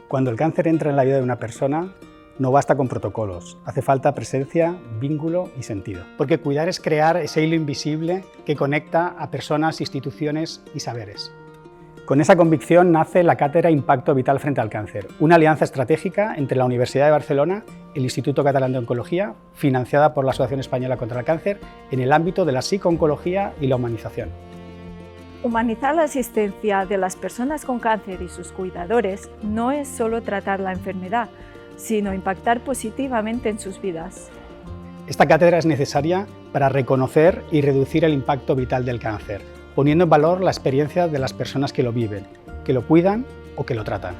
Cuando el cáncer entra en la vida de una persona, no basta con protocolos, hace falta presencia, vínculo y sentido. Porque cuidar es crear ese hilo invisible que conecta a personas, instituciones y saberes. Con esa convicción nace la Cátedra Impacto Vital frente al Cáncer, una alianza estratégica entre la Universidad de Barcelona, el Instituto Catalán de Oncología, financiada por la Asociación Española contra el Cáncer, en el ámbito de la psico-oncología y la humanización. Humanizar la asistencia de las personas con cáncer y sus cuidadores no es solo tratar la enfermedad, sino impactar positivamente en sus vidas. Esta cátedra es necesaria para reconocer y reducir el impacto vital del cáncer, poniendo en valor la experiencia de las personas que lo viven, que lo cuidan o que lo tratan.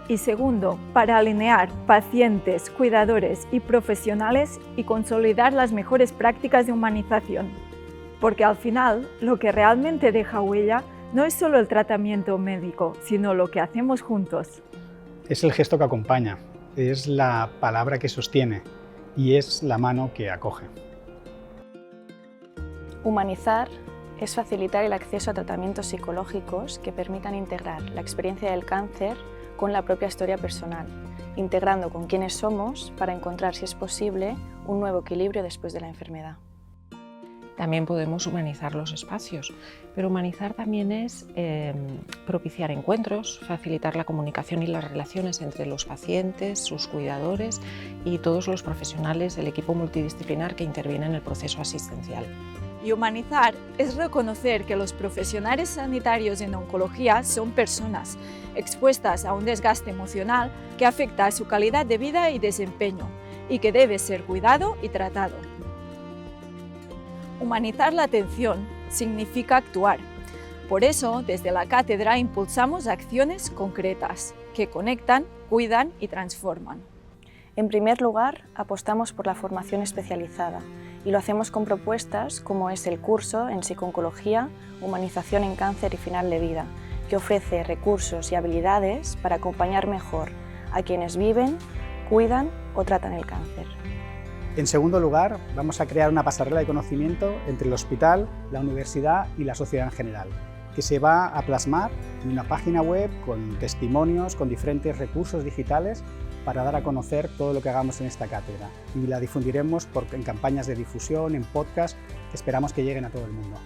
Y segundo, para alinear pacientes, cuidadores y profesionales y consolidar las mejores prácticas de humanización. Porque al final, lo que realmente deja huella no es solo el tratamiento médico, sino lo que hacemos juntos. Es el gesto que acompaña, es la palabra que sostiene y es la mano que acoge. Humanizar es facilitar el acceso a tratamientos psicológicos que permitan integrar la experiencia del cáncer con la propia historia personal, integrando con quienes somos para encontrar, si es posible, un nuevo equilibrio después de la enfermedad. También podemos humanizar los espacios, pero humanizar también es propiciar encuentros, facilitar la comunicación y las relaciones entre los pacientes, sus cuidadores y todos los profesionales del equipo multidisciplinar que interviene en el proceso asistencial. Y humanizar es reconocer que los profesionales sanitarios en oncología son personas expuestas a un desgaste emocional que afecta a su calidad de vida y desempeño y que debe ser cuidado y tratado. Humanizar la atención significa actuar. Por eso, desde la cátedra impulsamos acciones concretas que conectan, cuidan y transforman. En primer lugar, apostamos por la formación especializada y lo hacemos con propuestas como es el curso en psico-oncología, humanización en cáncer y final de vida, que ofrece recursos y habilidades para acompañar mejor a quienes viven, cuidan o tratan el cáncer. En segundo lugar, vamos a crear una pasarela de conocimiento entre el hospital, la universidad y la sociedad en general, que se va a plasmar en una página web con testimonios, con diferentes recursos digitales para dar a conocer todo lo que hagamos en esta cátedra. Y la difundiremos en campañas de difusión, en podcast, que esperamos que lleguen a todo el mundo.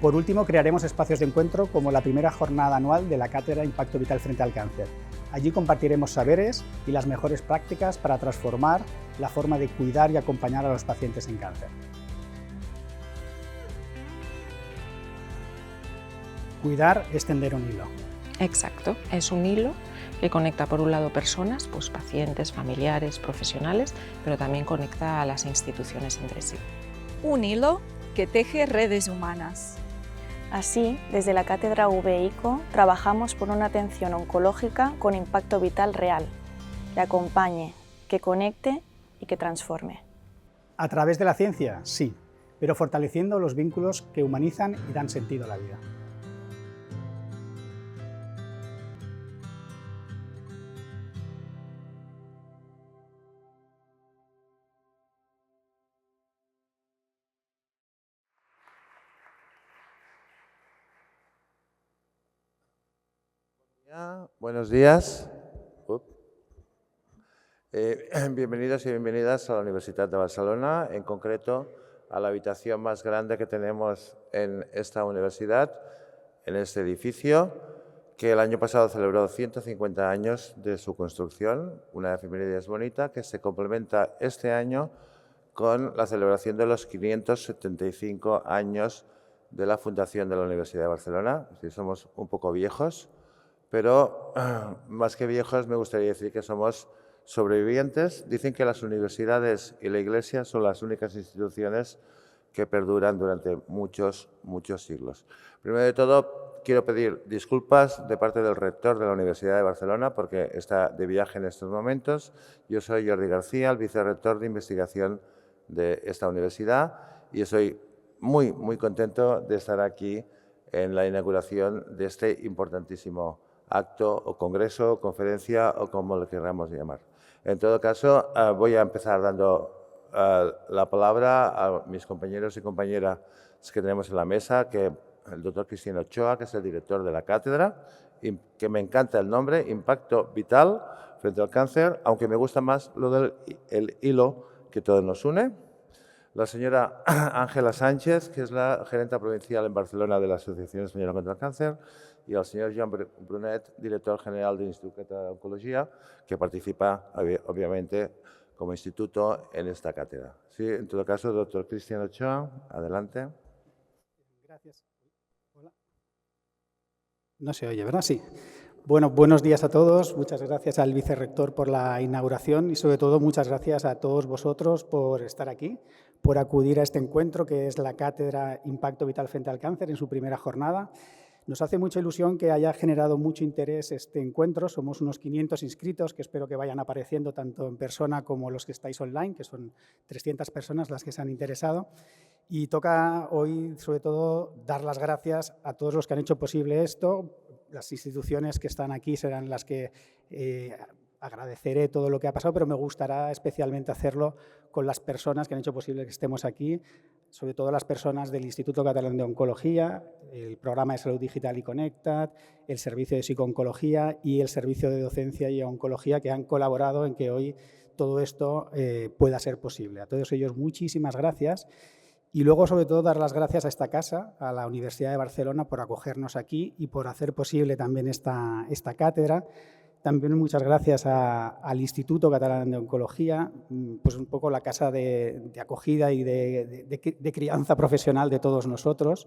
Por último, crearemos espacios de encuentro como la primera jornada anual de la Cátedra Impacto Vital frente al Cáncer. Allí compartiremos saberes y las mejores prácticas para transformar la forma de cuidar y acompañar a los pacientes en cáncer. Cuidar es tender un hilo. Exacto, es un hilo que conecta por un lado personas, pues pacientes, familiares, profesionales, pero también conecta a las instituciones entre sí. Un hilo que teje redes humanas. Así, desde la Cátedra VICO trabajamos por una atención oncológica con impacto vital real, que acompañe, que conecte y que transforme. A través de la ciencia, sí, pero fortaleciendo los vínculos que humanizan y dan sentido a la vida. Buenos días. Bienvenidos y bienvenidas a la Universidad de Barcelona, en concreto a la habitación más grande que tenemos en esta universidad, en este edificio, que el año pasado celebró 150 años de su construcción, una efeméride bonita que se complementa este año con la celebración de los 575 años de la fundación de la Universidad de Barcelona. Es decir, somos un poco viejos, pero más que viejos me gustaría decir que somos sobrevivientes. Dicen que las universidades y la Iglesia son las únicas instituciones que perduran durante muchos siglos. Primero de todo, quiero pedir disculpas de parte del rector de la Universidad de Barcelona porque está de viaje en estos momentos. Yo soy Jordi García, el vicerrector de investigación de esta universidad, y estoy muy contento de estar aquí en la inauguración de este importantísimo acto o congreso o conferencia o como lo queramos llamar. En todo caso, voy a empezar dando la palabra a mis compañeros y compañeras que tenemos en la mesa, que el doctor Cristian Ochoa, que es el director de la cátedra, que me encanta el nombre, Impacto Vital frente al cáncer, aunque me gusta más lo del hilo que todo nos une. La señora Ángela Sánchez, que es la gerenta provincial en Barcelona de la Asociación Española contra el Cáncer, y el señor Joan Brunet, director general del Instituto Català de Oncología, que participa, obviamente, como instituto en esta cátedra. Sí, en todo caso, doctor Cristian Ochoa, adelante. Gracias. Hola. No se oye, ¿verdad? Sí. Bueno, buenos días a todos. Muchas gracias al vicerrector por la inauguración y, sobre todo, muchas gracias a todos vosotros por estar aquí, por acudir a este encuentro que es la Cátedra Impacto Vital frente al Cáncer en su primera jornada. Nos hace mucha ilusión que haya generado mucho interés este encuentro. Somos unos 500 inscritos que espero que vayan apareciendo tanto en persona como los que estáis online, que son 300 personas las que se han interesado. Y toca hoy, sobre todo, dar las gracias a todos los que han hecho posible esto. Las instituciones que están aquí serán las que agradeceré todo lo que ha pasado, pero me gustará especialmente hacerlo con las personas que han hecho posible que estemos aquí, sobre todo las personas del Instituto Catalán de Oncología, el Programa de Salud Digital y Connected, el Servicio de Psicooncología y el Servicio de Docencia y Oncología, que han colaborado en que hoy todo esto pueda ser posible. A todos ellos, muchísimas gracias. Y luego, sobre todo, dar las gracias a esta casa, a la Universidad de Barcelona, por acogernos aquí y por hacer posible también esta cátedra. También muchas gracias al Instituto Catalán de Oncología, pues un poco la casa de acogida y de crianza profesional de todos nosotros.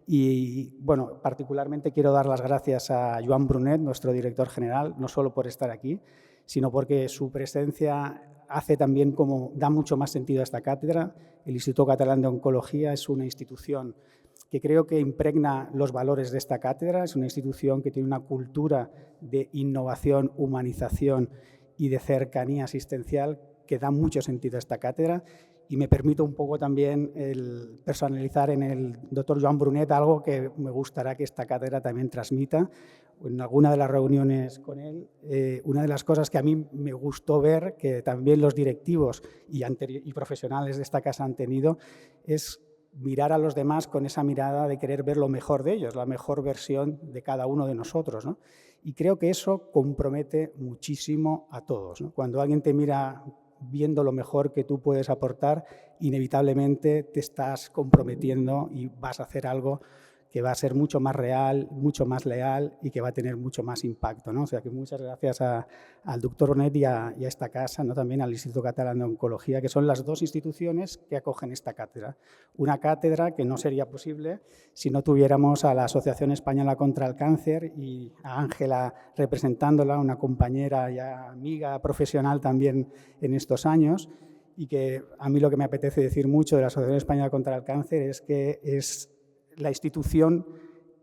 Y, bueno, particularmente quiero dar las gracias a Joan Brunet, nuestro director general, no solo por estar aquí, sino porque su presencia hace también como da mucho más sentido a esta cátedra. El Instituto Catalán de Oncología es una institución que creo que impregna los valores de esta cátedra. Es una institución que tiene una cultura de innovación, humanización y de cercanía asistencial que da mucho sentido a esta cátedra. Y me permito un poco también el personalizar en el doctor Joan Brunet algo que me gustará que esta cátedra también transmita. En alguna de las reuniones con él, una de las cosas que a mí me gustó ver, que también los directivos y profesionales de esta casa han tenido, es mirar a los demás con esa mirada de querer ver lo mejor de ellos, la mejor versión de cada uno de nosotros, ¿no? Y creo que eso compromete muchísimo a todos, ¿no? Cuando alguien te mira viendo lo mejor que tú puedes aportar, inevitablemente te estás comprometiendo y vas a hacer algo que va a ser mucho más real, mucho más leal y que va a tener mucho más impacto, ¿no? O sea que muchas gracias al doctor Brunet y a esta casa, ¿no? También al Instituto Catalán de Oncología, que son las dos instituciones que acogen esta cátedra. Una cátedra que no sería posible si no tuviéramos a la Asociación Española contra el Cáncer y a Ángela representándola, una compañera y amiga profesional también en estos años. Y que a mí lo que me apetece decir mucho de la Asociación Española contra el Cáncer es que es la institución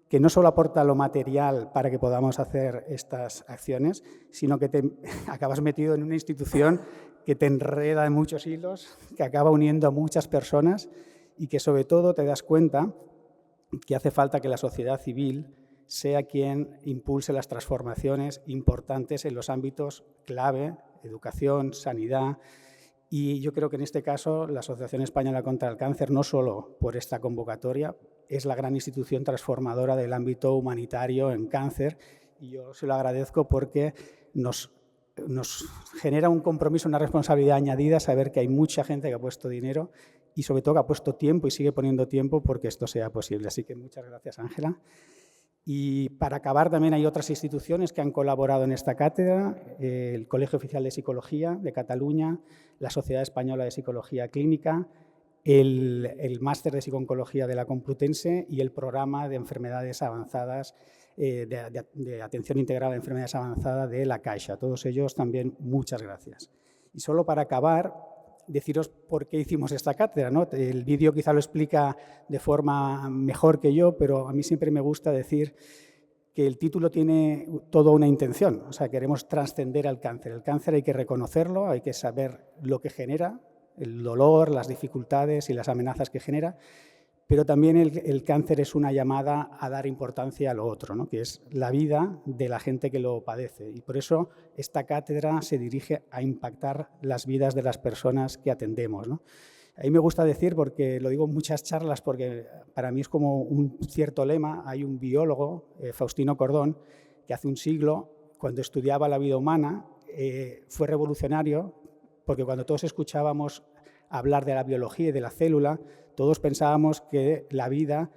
que no solo aporta lo material para que podamos hacer estas acciones, sino que te acabas metido en una institución que te enreda en muchos hilos, que acaba uniendo a muchas personas y que sobre todo te das cuenta que hace falta que la sociedad civil sea quien impulse las transformaciones importantes en los ámbitos clave, educación, sanidad. Y yo creo que en este caso la Asociación Española contra el Cáncer, no solo por esta convocatoria, es la gran institución transformadora del ámbito humanitario en cáncer y yo se lo agradezco porque nos genera un compromiso, una responsabilidad añadida saber que hay mucha gente que ha puesto dinero y sobre todo que ha puesto tiempo y sigue poniendo tiempo porque esto sea posible. Así que muchas gracias, Ángela. Y para acabar, también hay otras instituciones que han colaborado en esta cátedra, el Colegio Oficial de Psicología de Cataluña, la Sociedad Española de Psicología Clínica, el Máster de Psicooncología de la Complutense y el Programa de Enfermedades Avanzadas, de Atención Integral a Enfermedades Avanzadas de la Caixa. A todos ellos también muchas gracias. Y solo para acabar, deciros por qué hicimos esta cátedra, ¿no? El vídeo quizá lo explica de forma mejor que yo, pero a mí siempre me gusta decir que el título tiene toda una intención. O sea, queremos trascender al cáncer. El cáncer hay que reconocerlo, hay que saber lo que genera, el dolor, las dificultades y las amenazas que genera, pero también el cáncer es una llamada a dar importancia a lo otro, ¿no? Que es la vida de la gente que lo padece. Y por eso esta cátedra se dirige a impactar las vidas de las personas que atendemos, ¿no? A mí me gusta decir, porque lo digo en muchas charlas, porque para mí es como un cierto lema. Hay un biólogo, Faustino Cordón, que hace un siglo, cuando estudiaba la vida humana, fue revolucionario, porque cuando todos escuchábamos hablar de la biología y de la célula, todos pensábamos que la vida,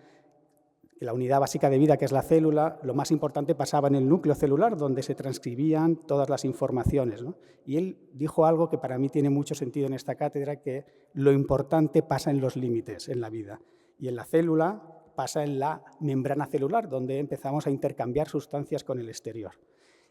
la unidad básica de vida, que es la célula, lo más importante pasaba en el núcleo celular, donde se transcribían todas las informaciones, ¿no? Y él dijo algo que para mí tiene mucho sentido en esta cátedra, que lo importante pasa en los límites en la vida. Y en la célula pasa en la membrana celular, donde empezamos a intercambiar sustancias con el exterior.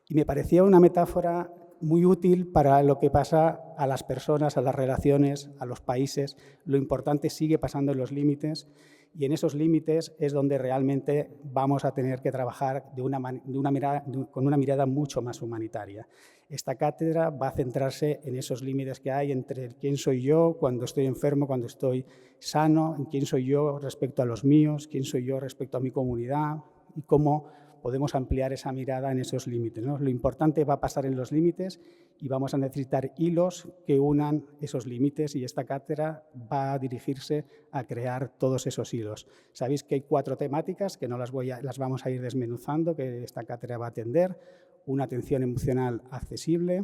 Y me parecía una metáfora muy útil para lo que pasa a las personas, a las relaciones, a los países. Lo importante sigue pasando en los límites, y en esos límites es donde realmente vamos a tener que trabajar con una mirada mucho más humanitaria. Esta cátedra va a centrarse en esos límites que hay entre quién soy yo cuando estoy enfermo, cuando estoy sano, en quién soy yo respecto a los míos, quién soy yo respecto a mi comunidad y cómo podemos ampliar esa mirada en esos límites, ¿no? Lo importante va a pasar en los límites y vamos a necesitar hilos que unan esos límites, y esta cátedra va a dirigirse a crear todos esos hilos. Sabéis que hay 4 temáticas que no las vamos a ir desmenuzando, que esta cátedra va a atender: una atención emocional accesible,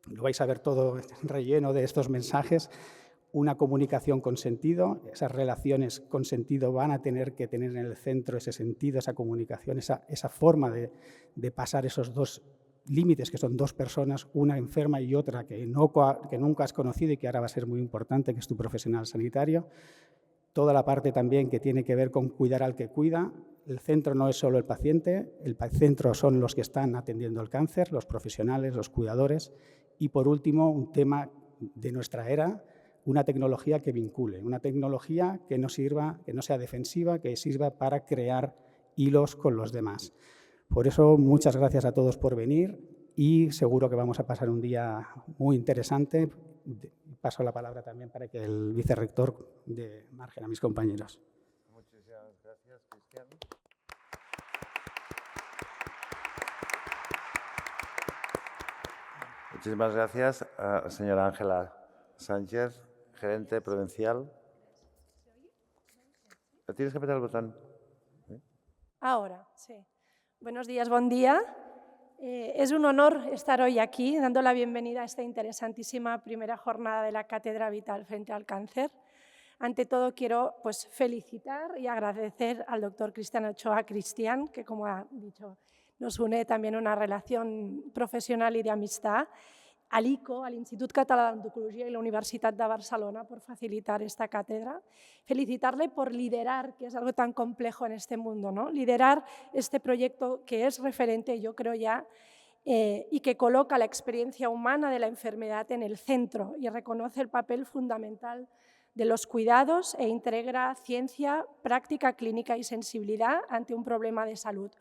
lo vais a ver todo relleno de estos mensajes; una comunicación con sentido, esas relaciones con sentido van a tener que tener en el centro ese sentido, esa comunicación, esa forma de pasar esos 2 límites, que son 2 personas, una enferma y otra que nunca has conocido y que ahora va a ser muy importante, que es tu profesional sanitario. Toda la parte también que tiene que ver con cuidar al que cuida. El centro no es solo el paciente, el centro son los que están atendiendo el cáncer, los profesionales, los cuidadores. Y por último, un tema de nuestra era, una tecnología que vincule, una tecnología que no sea defensiva, que sirva para crear hilos con los demás. Por eso, muchas gracias a todos por venir, y seguro que vamos a pasar un día muy interesante. Paso la palabra también para que el vicerrector dé margen a mis compañeros. Muchísimas gracias, Cristian. Muchísimas gracias, señora Ángela Sánchez, gerente provincial. Tienes que apretar el botón. Ahora, sí. Buenos días, buen día. Es un honor estar hoy aquí dando la bienvenida a esta interesantísima primera jornada de la Cátedra Vital frente al cáncer. Ante todo, quiero felicitar y agradecer al doctor Cristian Ochoa Cristian, que, como ha dicho, nos une también una relación profesional y de amistad, al ICO, al Institut Català d'Oncologia y la Universitat de Barcelona por facilitar esta cátedra. Felicitarle por liderar, que es algo tan complejo en este mundo, ¿no? Liderar este proyecto que es referente, yo creo ya, y que coloca la experiencia humana de la enfermedad en el centro y reconoce el papel fundamental de los cuidados e integra ciencia, práctica clínica y sensibilidad ante un problema de salud,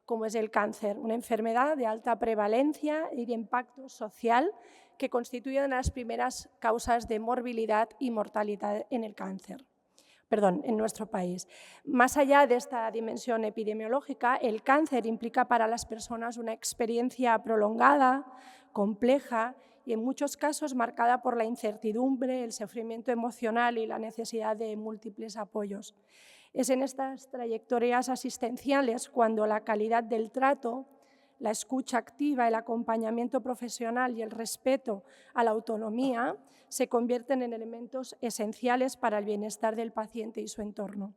como es el cáncer, una enfermedad de alta prevalencia y de impacto social que constituye una de las primeras causas de morbilidad y mortalidad en el cáncer. En nuestro país. Más allá de esta dimensión epidemiológica, el cáncer implica para las personas una experiencia prolongada, compleja y en muchos casos marcada por la incertidumbre, el sufrimiento emocional y la necesidad de múltiples apoyos. Es en estas trayectorias asistenciales cuando la calidad del trato, la escucha activa, el acompañamiento profesional y el respeto a la autonomía se convierten en elementos esenciales para el bienestar del paciente y su entorno.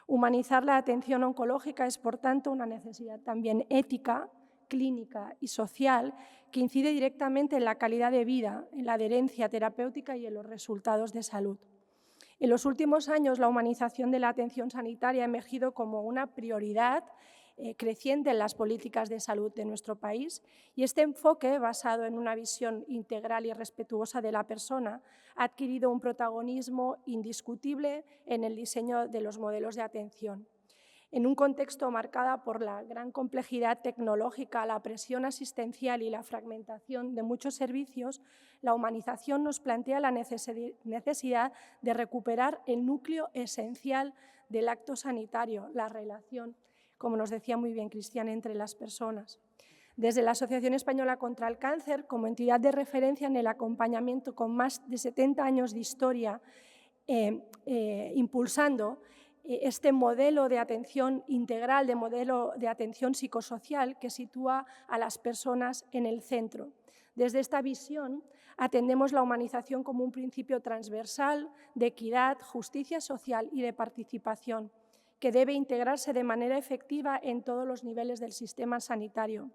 Humanizar la atención oncológica es, por tanto, una necesidad también ética, clínica y social que incide directamente en la calidad de vida, en la adherencia terapéutica y en los resultados de salud. En los últimos años, la humanización de la atención sanitaria ha emergido como una prioridad creciente en las políticas de salud de nuestro país, y este enfoque, basado en una visión integral y respetuosa de la persona, ha adquirido un protagonismo indiscutible en el diseño de los modelos de atención. En un contexto marcado por la gran complejidad tecnológica, la presión asistencial y la fragmentación de muchos servicios, la humanización nos plantea la necesidad de recuperar el núcleo esencial del acto sanitario, la relación, como nos decía muy bien Cristian, entre las personas. Desde la Asociación Española contra el Cáncer, como entidad de referencia en el acompañamiento con más de 70 años de historia impulsando, este modelo de atención integral, de modelo de atención psicosocial que sitúa a las personas en el centro. Desde esta visión atendemos la humanización como un principio transversal de equidad, justicia social y de participación, que debe integrarse de manera efectiva en todos los niveles del sistema sanitario.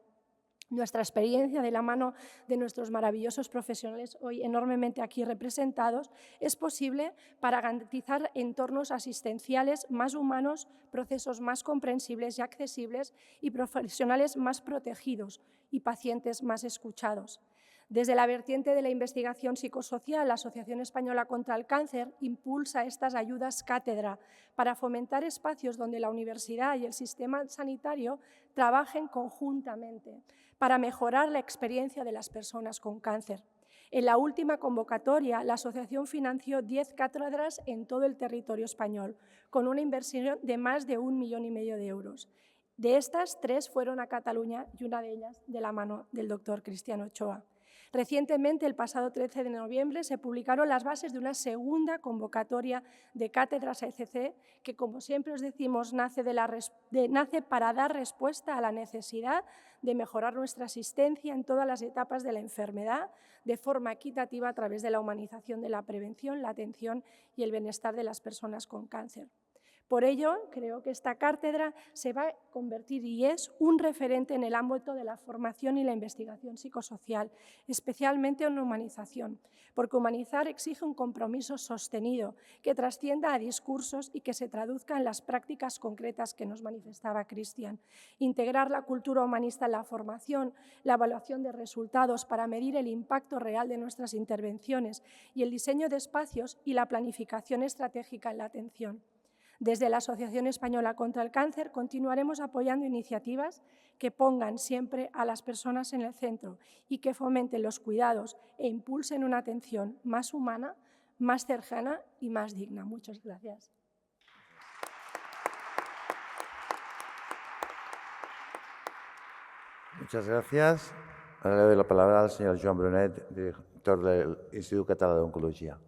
Nuestra experiencia de la mano de nuestros maravillosos profesionales, hoy enormemente aquí representados, es posible para garantizar entornos asistenciales más humanos, procesos más comprensibles y accesibles y profesionales más protegidos y pacientes más escuchados. Desde la vertiente de la investigación psicosocial, la Asociación Española contra el Cáncer impulsa estas ayudas cátedra para fomentar espacios donde la universidad y el sistema sanitario trabajen conjuntamente para mejorar la experiencia de las personas con cáncer. En la última convocatoria, la asociación financió 10 cátedras en todo el territorio español, con una inversión de más de 1,5 millones de euros. De estas, 3 fueron a Cataluña y una de ellas de la mano del doctor Cristian Ochoa. Recientemente, el pasado 13 de noviembre, se publicaron las bases de una segunda convocatoria de cátedras ECC que, como siempre os decimos, nace para dar respuesta a la necesidad de mejorar nuestra asistencia en todas las etapas de la enfermedad de forma equitativa a través de la humanización de la prevención, la atención y el bienestar de las personas con cáncer. Por ello, creo que esta cátedra se va a convertir y es un referente en el ámbito de la formación y la investigación psicosocial, especialmente en humanización, porque humanizar exige un compromiso sostenido que trascienda a discursos y que se traduzca en las prácticas concretas que nos manifestaba Cristian. Integrar la cultura humanista en la formación, la evaluación de resultados para medir el impacto real de nuestras intervenciones y el diseño de espacios y la planificación estratégica en la atención. Desde la Asociación Española contra el Cáncer continuaremos apoyando iniciativas que pongan siempre a las personas en el centro y que fomenten los cuidados e impulsen una atención más humana, más cercana y más digna. Muchas gracias. Muchas gracias. Ahora le doy la palabra al señor Joan Brunet, director del Instituto Català de Oncología.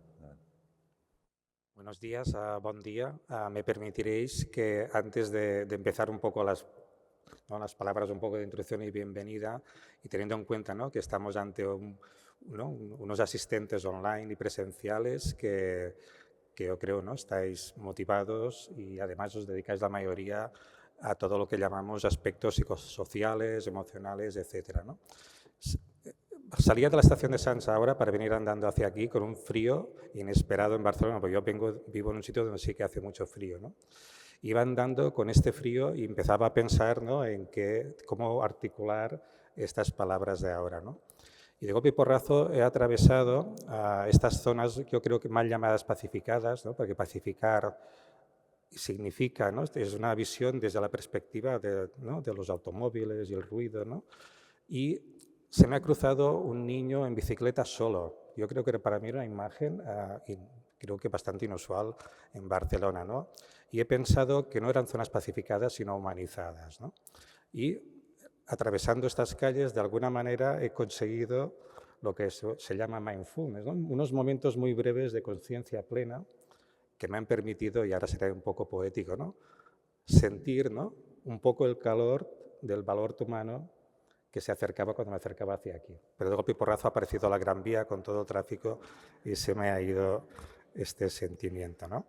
Buenos días, buen día. Me permitiréis que antes de empezar un poco las palabras un poco de introducción y bienvenida, y teniendo en cuenta, ¿no?, que estamos ante unos asistentes online y presenciales que yo creo, ¿no?, estáis motivados y además os dedicáis la mayoría a todo lo que llamamos aspectos psicosociales, emocionales, etcétera, ¿no? Salía de la estación de Sants ahora para venir andando hacia aquí con un frío inesperado en Barcelona, porque yo vivo en un sitio donde sí que hace mucho frío, ¿no? Iba andando con este frío y empezaba a pensar, ¿no?, en cómo articular estas palabras de ahora, ¿no? Y de golpe y porrazo he atravesado estas zonas, yo creo que mal llamadas pacificadas, ¿no?, porque pacificar significa, ¿no?, es una visión desde la perspectiva de los automóviles y el ruido, ¿no? Y se me ha cruzado un niño en bicicleta solo. Yo creo que para mí era una imagen creo que bastante inusual en Barcelona, ¿no? Y he pensado que no eran zonas pacificadas, sino humanizadas, ¿no? Y atravesando estas calles, de alguna manera he conseguido lo que se llama mindfulness, ¿no?, unos momentos muy breves de conciencia plena que me han permitido, y ahora seré un poco poético, ¿no?, sentir, ¿no?, un poco el calor del valor humano que se acercaba cuando me acercaba hacia aquí. Pero de golpe y porrazo ha aparecido la Gran Vía con todo el tráfico y se me ha ido este sentimiento, ¿no?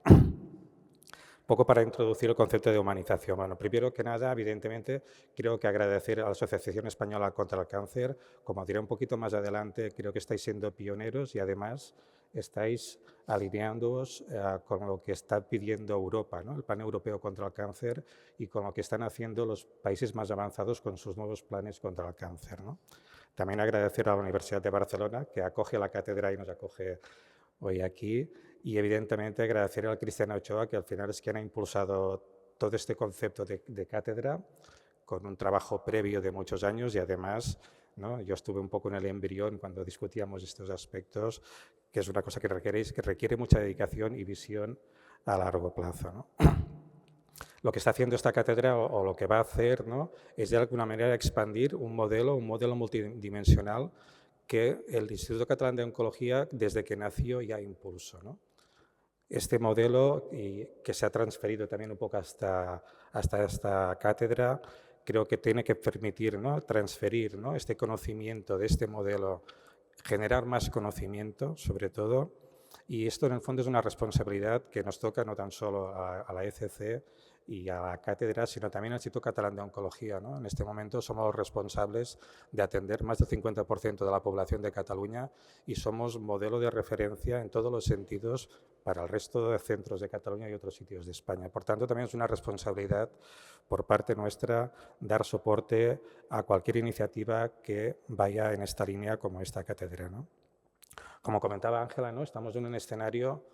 Poco para introducir el concepto de humanización. Bueno, primero que nada, evidentemente, creo que agradecer a la Asociación Española contra el Cáncer. Como diré un poquito más adelante, creo que estáis siendo pioneros y además estáis alineándoos con lo que está pidiendo Europa, ¿no?, el Plan Europeo contra el Cáncer, y con lo que están haciendo los países más avanzados con sus nuevos planes contra el cáncer, ¿no? También agradecer a la Universidad de Barcelona, que acoge la cátedra y nos acoge hoy aquí, y evidentemente agradecer al Cristian Ochoa, que al final es quien ha impulsado todo este concepto de cátedra con un trabajo previo de muchos años y además, ¿no?, yo estuve un poco en el embrión cuando discutíamos estos aspectos, que es una cosa que requiere mucha dedicación y visión a largo plazo, ¿no? Lo que está haciendo esta cátedra o lo que va a hacer, ¿no?, es de alguna manera expandir un modelo multidimensional que el Instituto Catalán de Oncología, desde que nació, ya impulsó, ¿no? este modelo y que se ha transferido también un poco hasta esta cátedra, creo que tiene que permitir, ¿no?, transferir, ¿no?, este conocimiento de este modelo, generar más conocimiento sobre todo, y esto en el fondo es una responsabilidad que nos toca no tan solo a la ECC y a la cátedra, sino también al Instituto Catalán de Oncología, ¿no? En este momento somos los responsables de atender más del 50% de la población de Cataluña y somos modelo de referencia en todos los sentidos para el resto de centros de Cataluña y otros sitios de España. Por tanto, también es una responsabilidad por parte nuestra dar soporte a cualquier iniciativa que vaya en esta línea como esta cátedra, ¿no? Como comentaba Ángela, ¿no?, estamos en un escenario,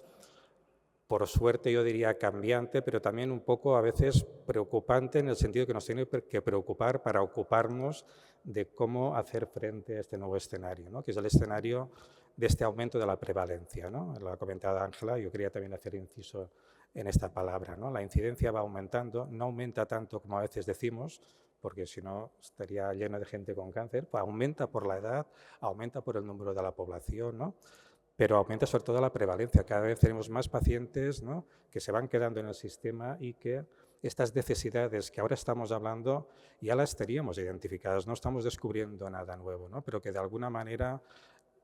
por suerte yo diría cambiante, pero también un poco a veces preocupante en el sentido que nos tiene que preocupar para ocuparnos de cómo hacer frente a este nuevo escenario, ¿no?, que es el escenario de este aumento de la prevalencia, ¿no? Lo ha comentado Ángela, yo quería también hacer inciso en esta palabra, ¿no? La incidencia va aumentando, no aumenta tanto como a veces decimos, porque si no estaría lleno de gente con cáncer, pues aumenta por la edad, aumenta por el número de la población, ¿no?, pero aumenta sobre todo la prevalencia. Cada vez tenemos más pacientes, ¿no?, que se van quedando en el sistema y que estas necesidades que ahora estamos hablando ya las teníamos identificadas, no estamos descubriendo nada nuevo, ¿no?, pero que de alguna manera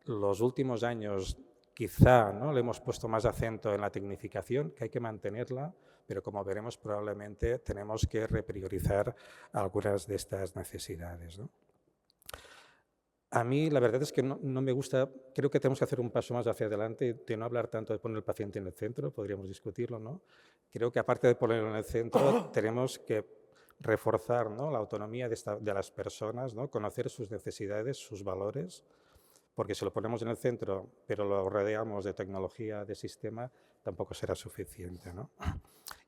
los últimos años quizá, ¿no?, le hemos puesto más acento en la tecnificación, que hay que mantenerla, pero como veremos probablemente tenemos que repriorizar algunas de estas necesidades, ¿no? A mí la verdad es que no me gusta, creo que tenemos que hacer un paso más hacia adelante, de no hablar tanto de poner el paciente en el centro, podríamos discutirlo, ¿no? Creo que aparte de ponerlo en el centro tenemos que reforzar, ¿no?, la autonomía de las personas, ¿no?, conocer sus necesidades, sus valores, porque si lo ponemos en el centro, pero lo rodeamos de tecnología, de sistema, tampoco será suficiente, ¿no?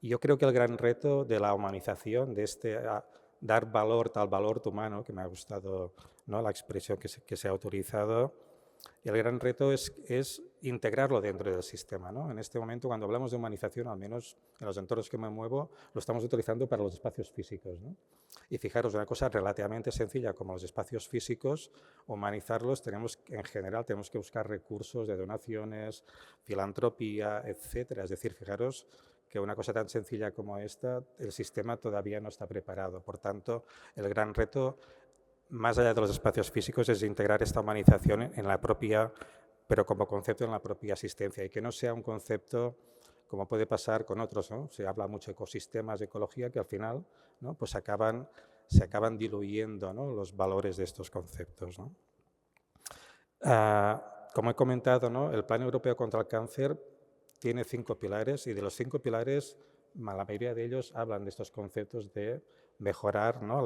Y yo creo que el gran reto de la humanización, de dar valor, tal valor humano, que me ha gustado, ¿no?, la expresión que se ha utilizado, y el gran reto es integrarlo dentro del sistema, ¿no? En este momento, cuando hablamos de humanización, al menos en los entornos que me muevo, lo estamos utilizando para los espacios físicos, ¿no? Y fijaros, una cosa relativamente sencilla como los espacios físicos, humanizarlos, en general tenemos que buscar recursos de donaciones, filantropía, etcétera. Es decir, fijaros que una cosa tan sencilla como esta, el sistema todavía no está preparado. Por tanto, el gran reto, más allá de los espacios físicos, es integrar esta humanización en la propia, pero como concepto en la propia asistencia, y que no sea un concepto como puede pasar con otros, ¿no? Se habla mucho de ecosistemas, de ecología, que al final, ¿no?, pues se acaban diluyendo, ¿no?, los valores de estos conceptos, ¿no? Como he comentado, ¿no?, el Plan Europeo contra el Cáncer tiene 5 pilares, y de los 5 pilares, la mayoría de ellos hablan de estos conceptos de mejorar, ¿no?,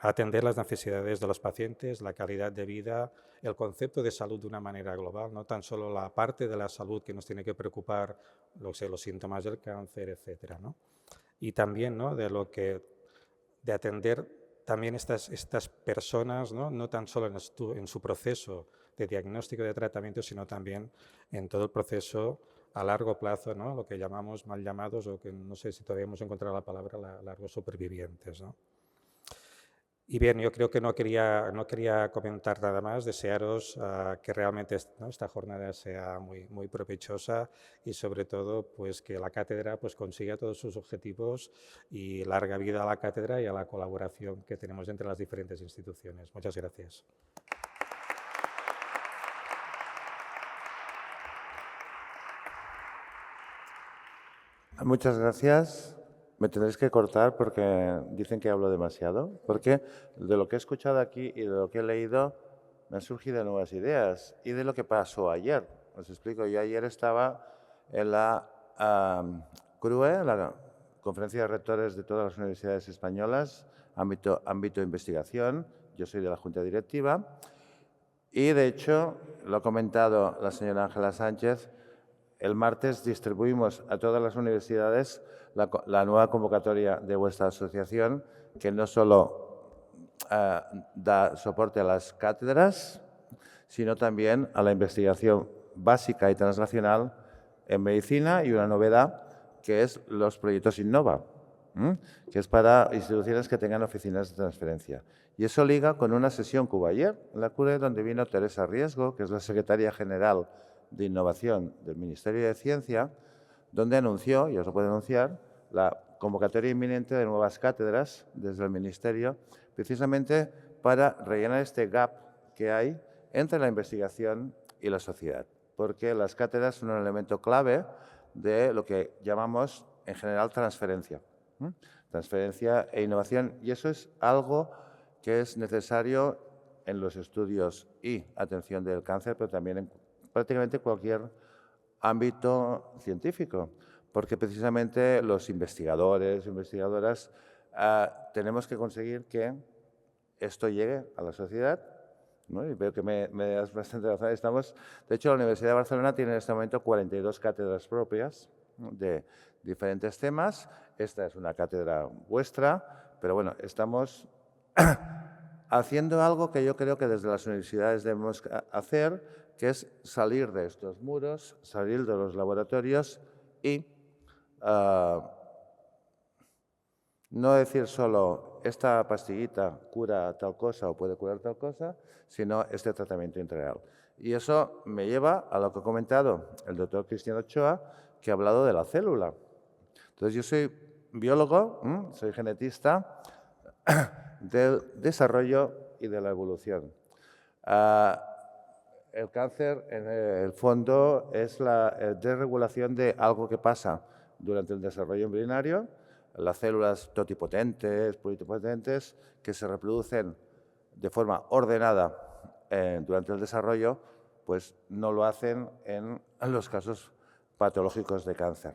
atender las necesidades de los pacientes, la calidad de vida, el concepto de salud de una manera global, no tan solo la parte de la salud que nos tiene que preocupar, los síntomas del cáncer, etcétera, ¿no? Y también, ¿no?, de atender también estas personas, no tan solo en su proceso de diagnóstico y de tratamiento, sino también en todo el proceso a largo plazo, ¿no?, lo que llamamos mal llamados, o que no sé si todavía hemos encontrado la palabra, largos supervivientes, ¿no? Y bien, yo creo que no quería comentar nada más, desearos que realmente, ¿no?, esta jornada sea muy, muy provechosa, y sobre todo pues que la cátedra pues consiga todos sus objetivos, y larga vida a la cátedra y a la colaboración que tenemos entre las diferentes instituciones. Muchas gracias. Muchas gracias. Me tendréis que cortar porque dicen que hablo demasiado, porque de lo que he escuchado aquí y de lo que he leído me han surgido nuevas ideas, y de lo que pasó ayer. Os explico, yo ayer estaba en la CRUE, la Conferencia de Rectores de todas las universidades españolas, ámbito de investigación. Yo soy de la Junta Directiva y, de hecho, lo ha comentado la señora Ángela Sánchez, el martes distribuimos a todas las universidades la nueva convocatoria de vuestra asociación, que no solo da soporte a las cátedras, sino también a la investigación básica y transnacional en medicina, y una novedad que es los proyectos Innova, que es para instituciones que tengan oficinas de transferencia. Y eso liga con una sesión que hubo ayer en la CURE, donde vino Teresa Riesgo, que es la secretaria general de Innovación del Ministerio de Ciencia, donde anunció, y os lo puedo anunciar, la convocatoria inminente de nuevas cátedras desde el Ministerio, precisamente para rellenar este gap que hay entre la investigación y la sociedad, porque las cátedras son un elemento clave de lo que llamamos en general transferencia. Transferencia e innovación, y eso es algo que es necesario en los estudios y atención del cáncer, pero también en prácticamente cualquier ámbito científico, porque precisamente los investigadores e investigadoras tenemos que conseguir que esto llegue a la sociedad, ¿no? Y veo que me das bastante razón. De hecho, la Universidad de Barcelona tiene en este momento 42 cátedras propias, ¿no?, de diferentes temas. Esta es una cátedra vuestra, pero bueno, estamos haciendo algo que yo creo que desde las universidades debemos hacer, que es salir de estos muros, salir de los laboratorios y no decir solo esta pastillita cura tal cosa o puede curar tal cosa, sino este tratamiento integral. Y eso me lleva a lo que ha comentado el doctor Cristian Ochoa, que ha hablado de la célula. Entonces, yo soy biólogo, soy genetista del desarrollo y de la evolución. El cáncer, en el fondo, es la desregulación de algo que pasa durante el desarrollo embrionario. Las células totipotentes, pluripotentes, que se reproducen de forma ordenada durante el desarrollo, pues no lo hacen en los casos patológicos de cáncer.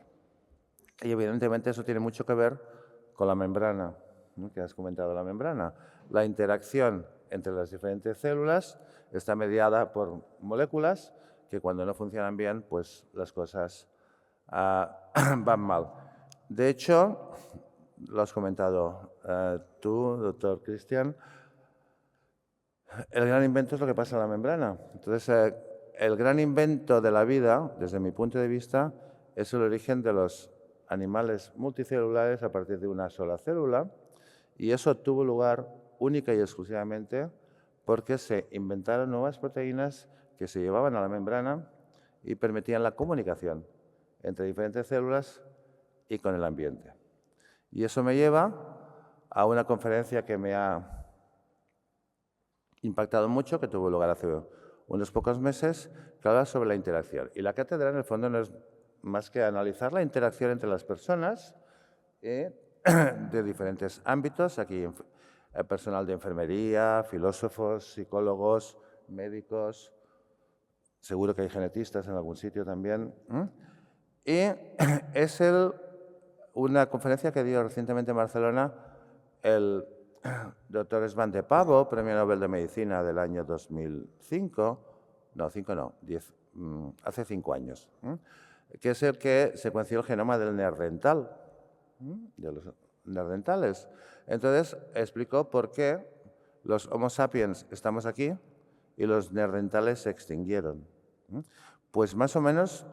Y evidentemente eso tiene mucho que ver con la membrana, ¿no?, que has comentado, la membrana. La interacción entre las diferentes células está mediada por moléculas que cuando no funcionan bien, pues las cosas van mal. De hecho, lo has comentado tú, doctor Cristian, el gran invento es lo que pasa en la membrana. Entonces, el gran invento de la vida, desde mi punto de vista, es el origen de los animales multicelulares a partir de una sola célula, y eso tuvo lugar única y exclusivamente porque se inventaron nuevas proteínas que se llevaban a la membrana y permitían la comunicación entre diferentes células y con el ambiente. Y eso me lleva a una conferencia que me ha impactado mucho, que tuvo lugar hace unos pocos meses, que habla sobre la interacción. Y la cátedra, en el fondo, no es más que analizar la interacción entre las personas de diferentes ámbitos. Aquí personal de enfermería, filósofos, psicólogos, médicos, seguro que hay genetistas en algún sitio también. Y es una conferencia que dio recientemente en Barcelona el doctor Svante de Pavo, Premio Nobel de Medicina del año 2005, hace 5 años, que es el que secuenció el genoma del neandertal, de los neandertales. Entonces, explicó por qué los Homo sapiens estamos aquí y los neandertales se extinguieron. Pues más o menos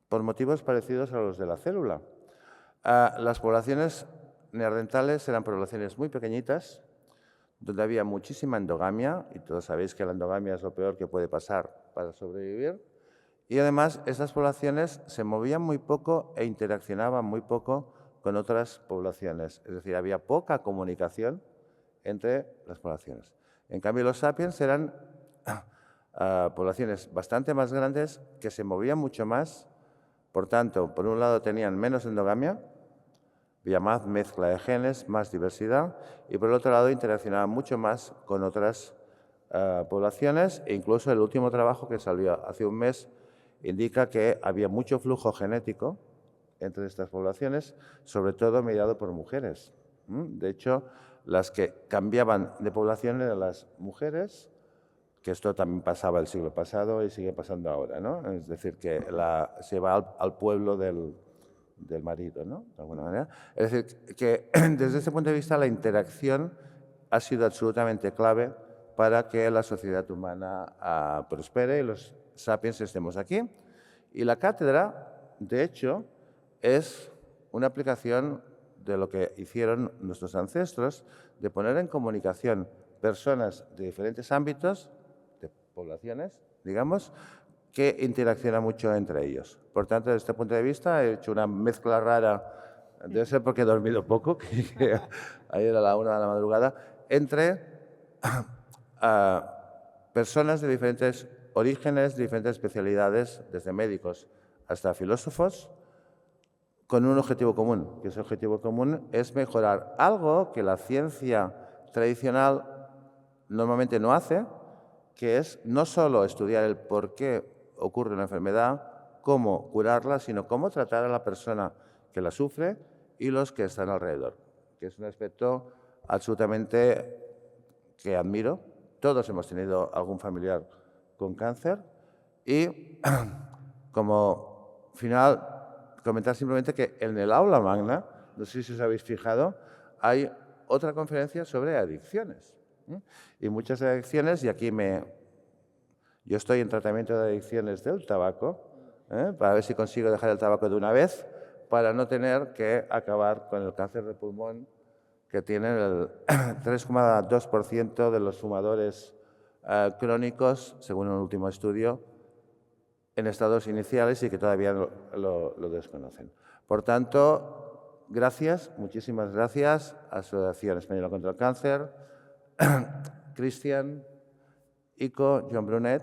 por motivos parecidos a los de la célula. Las poblaciones neandertales eran poblaciones muy pequeñitas, donde había muchísima endogamia, y todos sabéis que la endogamia es lo peor que puede pasar para sobrevivir. Y además, estas poblaciones se movían muy poco e interaccionaban muy poco con otras poblaciones. Es decir, había poca comunicación entre las poblaciones. En cambio, los sapiens eran poblaciones bastante más grandes que se movían mucho más. Por tanto, por un lado tenían menos endogamia, había más mezcla de genes, más diversidad, y por el otro lado interaccionaban mucho más con otras poblaciones, e incluso el último trabajo que salió hace un mes indica que había mucho flujo genético entre estas poblaciones, sobre todo mediado por mujeres. De hecho, las que cambiaban de población eran las mujeres, que esto también pasaba el siglo pasado y sigue pasando ahora, ¿no? Es decir, que se va al pueblo del marido, ¿no?, de alguna manera. Es decir, que desde ese punto de vista la interacción ha sido absolutamente clave para que la sociedad humana prospere y los sapiens estemos aquí. Y la cátedra, de hecho, es una aplicación de lo que hicieron nuestros ancestros, de poner en comunicación personas de diferentes ámbitos, de poblaciones, digamos, que interacciona mucho entre ellos. Por tanto, desde este punto de vista, he hecho una mezcla rara, debe ser porque he dormido poco, que ayer a la 1 de la madrugada, entre personas de diferentes orígenes, de diferentes especialidades, desde médicos hasta filósofos, con un objetivo común, que ese objetivo común es mejorar algo que la ciencia tradicional normalmente no hace, que es no solo estudiar el por qué ocurre una enfermedad, cómo curarla, sino cómo tratar a la persona que la sufre y los que están alrededor, que es un aspecto absolutamente que admiro. Todos hemos tenido algún familiar con cáncer y como final comentar simplemente que en el aula magna, no sé si os habéis fijado, hay otra conferencia sobre adicciones. Y muchas adicciones, y aquí yo estoy en tratamiento de adicciones del tabaco, para ver si consigo dejar el tabaco de una vez, para no tener que acabar con el cáncer de pulmón que tiene el 3,2% de los fumadores crónicos, según un último estudio, en estados iniciales y que todavía lo desconocen. Por tanto, gracias, muchísimas gracias a Asociación Española contra el Cáncer, Cristian, ICO, Joan Brunet,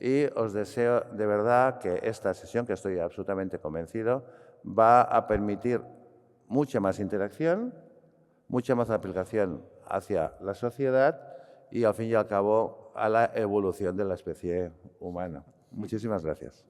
y os deseo de verdad que esta sesión, que estoy absolutamente convencido, va a permitir mucha más interacción, mucha más aplicación hacia la sociedad y, al fin y al cabo, a la evolución de la especie humana. Muchísimas gracias.